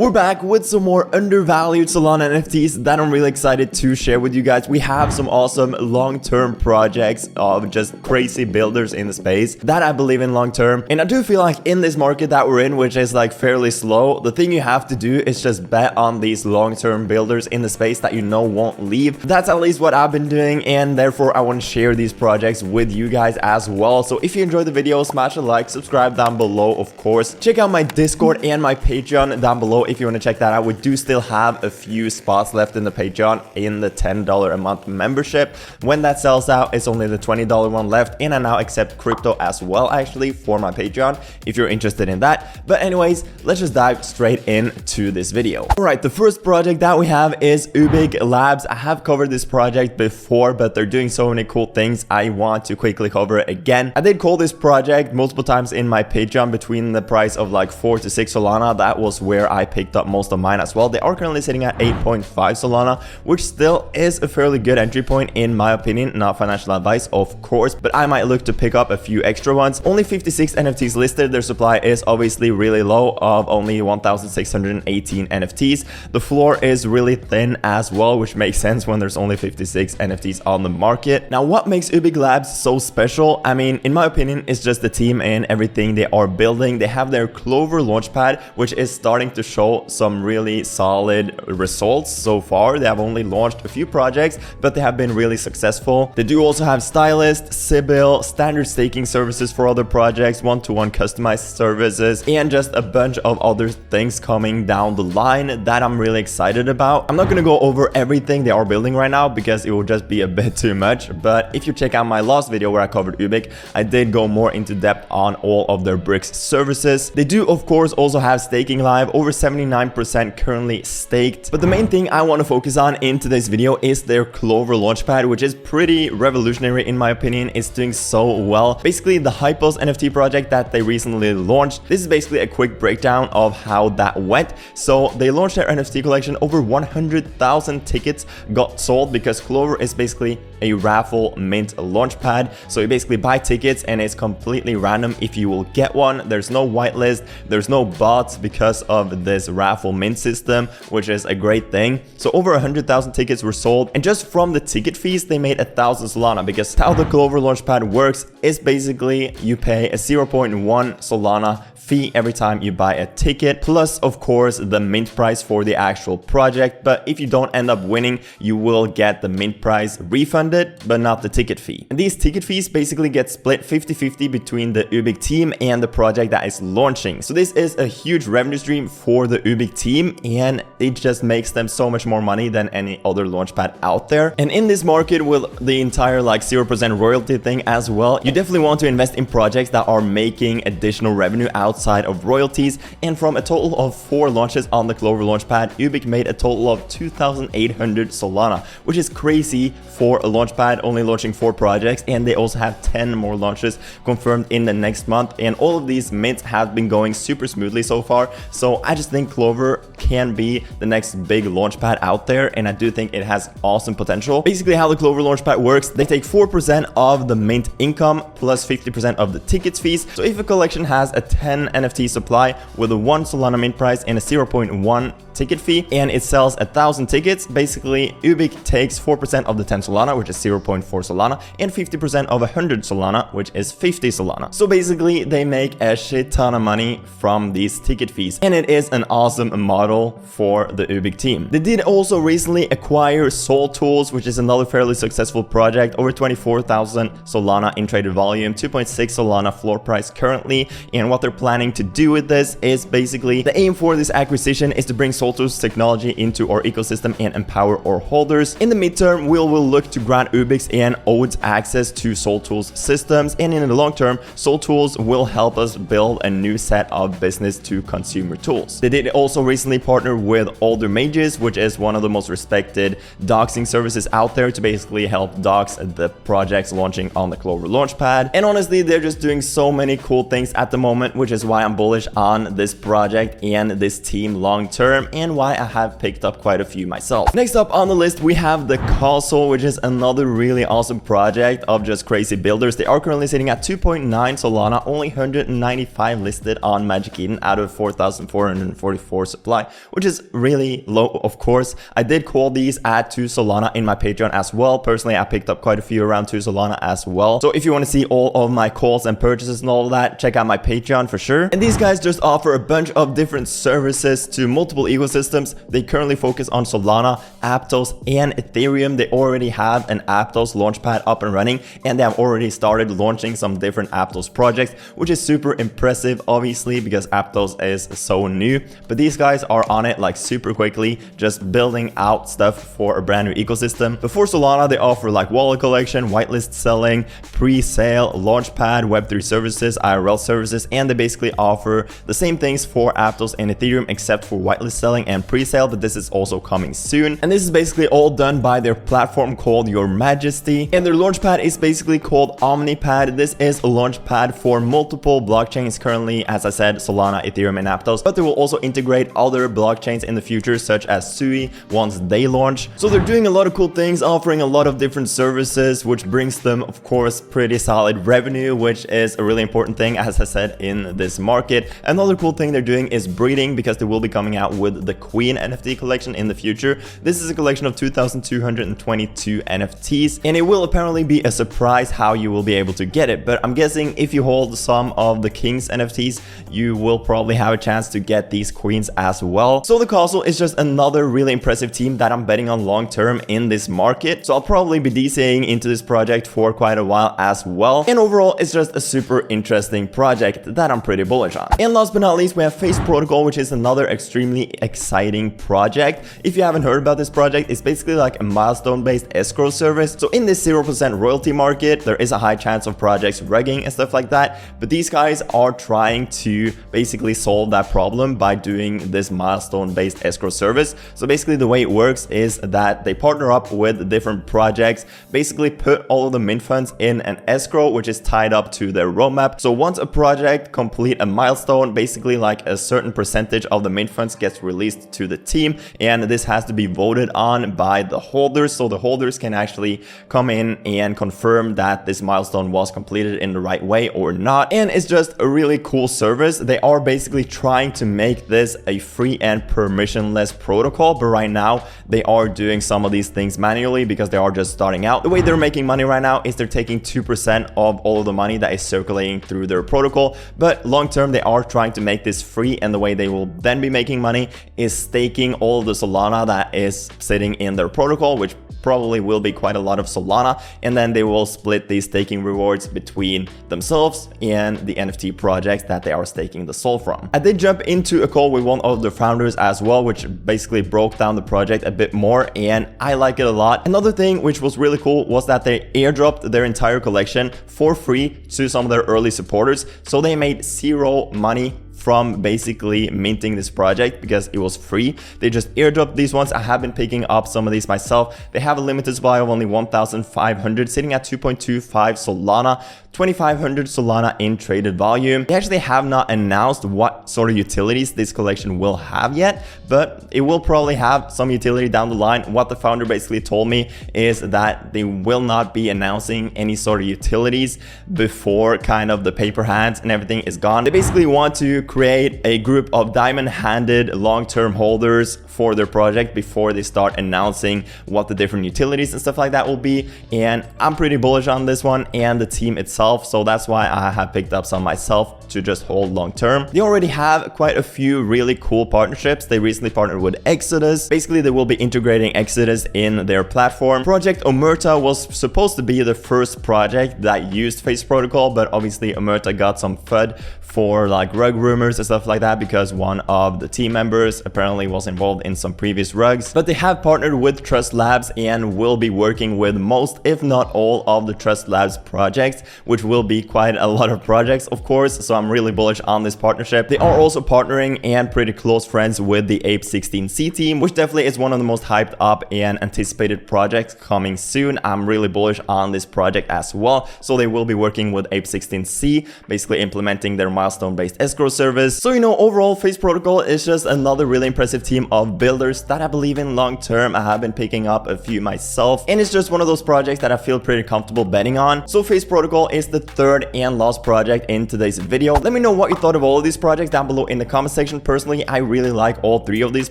We're back with some more undervalued Solana NFTs that I'm really excited to share with you guys. We have some awesome long-term projects of just crazy builders in the space that I believe in long-term. And I do feel like in this market that we're in, which is like fairly slow, the thing you have to do is just bet on these long-term builders in the space that you know won't leave. That's at least what I've been doing, and therefore I want to share these projects with you guys as well. So if you enjoyed the video, smash a like, subscribe down below, of course. Check out my Discord and my Patreon down below if you want to check that out. We do still have a few spots left in the Patreon in the $10 a month membership. When that sells out, it's only the $20 one left, and I now accept crypto as well actually for my Patreon if you're interested in that. But anyways, let's just dive straight into this video. Alright, the first project that we have is Ubik Labs. I have covered this project before, but they're doing so many cool things I want to quickly cover it again. I did call this project multiple times in my Patreon between the price of like 4 to 6 Solana. That was where I picked up most of mine as well. They are currently sitting at 8.5 Solana, which still is a fairly good entry point in my opinion. Not financial advice, of course, but I might look to pick up a few extra ones. Only 56 NFTs listed. Their supply is obviously really low, of only 1,618 NFTs. The floor is really thin as well, which makes sense when there's only 56 NFTs on the market. Now, what makes Ubik Labs so special? I mean, in my opinion, it's just the team and everything they are building. They have their Clover launchpad, which is starting to show some really solid results so far. They have only launched a few projects, but they have been really successful. They do also have Stylist, Sybil, standard staking services for other projects, one-to-one customized services, and just a bunch of other things coming down the line that I'm really excited about. I'm not going to go over everything they are building right now because it will just be a bit too much, but if you check out my last video where I covered Ubik, I did go more into depth on all of their bricks services. They do of course also have staking live, over 79% currently staked. But the main thing I want to focus on in today's video is their Clover launchpad, which is pretty revolutionary in my opinion. It's doing so well. Basically, the Hypos NFT project that they recently launched, this is basically a quick breakdown of how that went. So they launched their NFT collection, over 100,000 tickets got sold because Clover is basically a raffle mint launchpad. So you basically buy tickets and it's completely random if you will get one. There's no whitelist, there's no bots because of this raffle mint system, which is a great thing. So over 100,000 tickets were sold, and just from the ticket fees they made 1,000 Solana, because how the Clover launchpad works is basically you pay a 0.1 Solana fee every time you buy a ticket, plus of course the mint price for the actual project. But if you don't end up winning, you will get the mint price refunded, but not the ticket fee. And these ticket fees basically get split 50-50 between the Ubik team and the project that is launching. So this is a huge revenue stream for the Ubik team, and it just makes them so much more money than any other launchpad out there. And in this market with the entire like 0% royalty thing as well, you definitely want to invest in projects that are making additional revenue outside of royalties. And from a total of 4 launches on the Clover launchpad, Ubik made a total of 2,800 Solana, which is crazy for a launchpad only launching 4 projects. And they also have 10 more launches confirmed in the next month, and all of these mints have been going super smoothly so far. So I just think Clover can be the next big launchpad out there, and I do think it has awesome potential. Basically, how the Clover launchpad works, they take 4% of the mint income plus 50% of the tickets fees. So if a collection has a 10 NFT supply with a 1 Solana mint price and a 0.1 ticket fee, and it sells 1,000 tickets, basically Ubik takes 4% of the 10 Solana, which is 0.4 Solana, and 50% of 100 Solana, which is 50 Solana. So basically they make a shit ton of money from these ticket fees, and it is an awesome model for the Ubik team. They did also recently acquire Soul Tools, which is another fairly successful project, over 24,000 Solana in traded volume, 2.6 Solana floor price currently. And what they're planning to do with this is basically the aim for this acquisition is to bring Soul Tools technology into our ecosystem and empower our holders. In the midterm, we'll look to grant Ubix and ODES access to Soul Tools systems, and in the long term, Soul Tools will help us build a new set of business to consumer tools. They did also recently partner with Older Mages, which is one of the most respected doxing services out there, to basically help dox the projects launching on the Clover launchpad. And honestly, they're just doing so many cool things at the moment, which is why I'm bullish on this project and this team long term. and why I have picked up quite a few myself. Next up on the list, we have the Castle, which is another really awesome project of just crazy builders. They are currently sitting at 2.9 Solana, only 195 listed on Magic Eden out of 4,444 supply, which is really low, of course. I did call these at 2 Solana in my Patreon as well. Personally, I picked up quite a few around 2 Solana as well. So if you want to see all of my calls and purchases and all of that, check out my Patreon for sure. And these guys just offer a bunch of different services to multiple ecosystems. They currently focus on Solana, Aptos, and Ethereum. They already have an Aptos launchpad up and running, and they have already started launching some different Aptos projects, which is super impressive, obviously, because Aptos is so new. But these guys are on it like super quickly, just building out stuff for a brand new ecosystem. Before Solana, they offer like wallet collection, whitelist selling, pre-sale, launchpad, Web3 services, IRL services, and they basically offer the same things for Aptos and Ethereum except for whitelist selling and pre-sale, but this is also coming soon. And this is basically all done by their platform called Your Majesty, and their launchpad is basically called Omnipad. This is a launchpad for multiple blockchains currently, as I said, Solana, Ethereum, and Aptos, but they will also integrate other blockchains in the future, such as Sui, once they launch. So they're doing a lot of cool things, offering a lot of different services, which brings them, of course, pretty solid revenue, which is a really important thing, as I said, in this market. Another cool thing they're doing is breeding, because they will be coming out with the Queen NFT collection in the future. This is a collection of 2,222 NFTs, and it will apparently be a surprise how you will be able to get it. But I'm guessing if you hold some of the King's NFTs, you will probably have a chance to get these Queens as well. So the Castle is just another really impressive team that I'm betting on long term in this market. So I'll probably be DCing into this project for quite a while as well. And overall, it's just a super interesting project that I'm pretty bullish on. And last but not least, we have Face Protocol, which is another extremely exciting project. If you haven't heard about this project, it's basically like a milestone-based escrow service. So in this 0% royalty market, there is a high chance of projects rugging and stuff like that. But these guys are trying to basically solve that problem by doing this milestone-based escrow service. So basically the way it works is that they partner up with different projects, basically put all of the mint funds in an escrow, which is tied up to their roadmap. So once a project complete a milestone, basically like a certain percentage of the mint funds gets released to the team, and this has to be voted on by the holders. So the holders can actually come in and confirm that this milestone was completed in the right way or not. And it's just a really cool service. They are basically trying to make this a free and permissionless protocol, but right now they are doing some of these things manually because they are just starting out. The way they're making money right now is they're taking 2% of all of the money that is circulating through their protocol, but long term they are trying to make this free, and the way they will then be making money is staking all of the Solana that is sitting in their protocol, which probably will be quite a lot of Solana, and then they will split these staking rewards between themselves and the NFT projects that they are staking the SOL from. I did jump into a call with one of the founders as well, which basically broke down the project a bit more, and I like it a lot. Another thing which was really cool was that they airdropped their entire collection for free to some of their early supporters, so they made zero money from basically minting this project because it was free. They just airdropped these ones. I have been picking up some of these myself. They have a limited supply of only 1,500, sitting at 2.25 Solana, 2,500 Solana in traded volume. They actually have not announced what sort of utilities this collection will have yet, but it will probably have some utility down the line. What the founder basically told me is that they will not be announcing any sort of utilities before kind of the paper hands and everything is gone. They basically want to create a group of diamond-handed long-term holders for their project before they start announcing what the different utilities and stuff like that will be. And I'm pretty bullish on this one and the team itself, so that's why I have picked up some myself to just hold long term. They already have quite a few really cool partnerships. They recently partnered with Exodus. Basically, they will be integrating Exodus in their platform. Project Omerta was supposed to be the first project that used Face Protocol, but obviously Omerta got some FUD for like rug rumors and stuff like that because one of the team members apparently was involved in some previous rugs. But they have partnered with Trust Labs and will be working with most, if not all, of the Trust Labs projects, which will be quite a lot of projects, of course. So I'm really bullish on this partnership. They are also partnering and pretty close friends with the Ape16C team, which definitely is one of the most hyped up and anticipated projects coming soon. I'm really bullish on this project as well. So they will be working with Ape16C, basically implementing their milestone-based escrow service service. So, you know, overall, Face Protocol is just another really impressive team of builders that I believe in long term. I have been picking up a few myself, and it's just one of those projects that I feel pretty comfortable betting on. So Face Protocol is the third and last project in today's video. Let me know what you thought of all of these projects down below in the comment section. Personally, I really like all three of these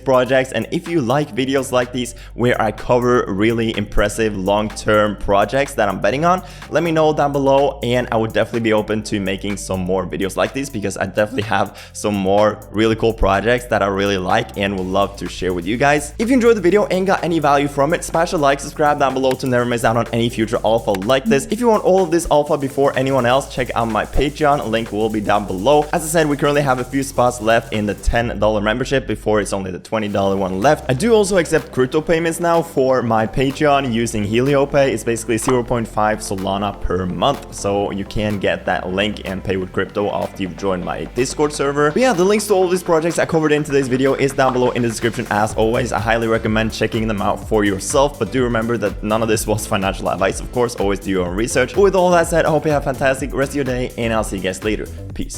projects, and if you like videos like these where I cover really impressive long-term projects that I'm betting on, let me know down below, and I would definitely be open to making some more videos like these, because I definitely have some more really cool projects that I really like and would love to share with you guys. If you enjoyed the video and got any value from it, smash a like, subscribe down below to never miss out on any future alpha like this. If you want all of this alpha before anyone else, check out my Patreon, link will be down below. As I said, we currently have a few spots left in the $10 membership before it's only the $20 one left. I do also accept crypto payments now for my Patreon using HelioPay. It's basically 0.5 Solana per month, so you can get that link and pay with crypto after you've joined my Discord server. But yeah, the links to all of these projects I covered in today's video is down below in the description. As always, I highly recommend checking them out for yourself, but do remember that none of this was financial advice, of course. Always do your own research. But with all that said, I hope you have a fantastic rest of your day, and I'll see you guys later. Peace.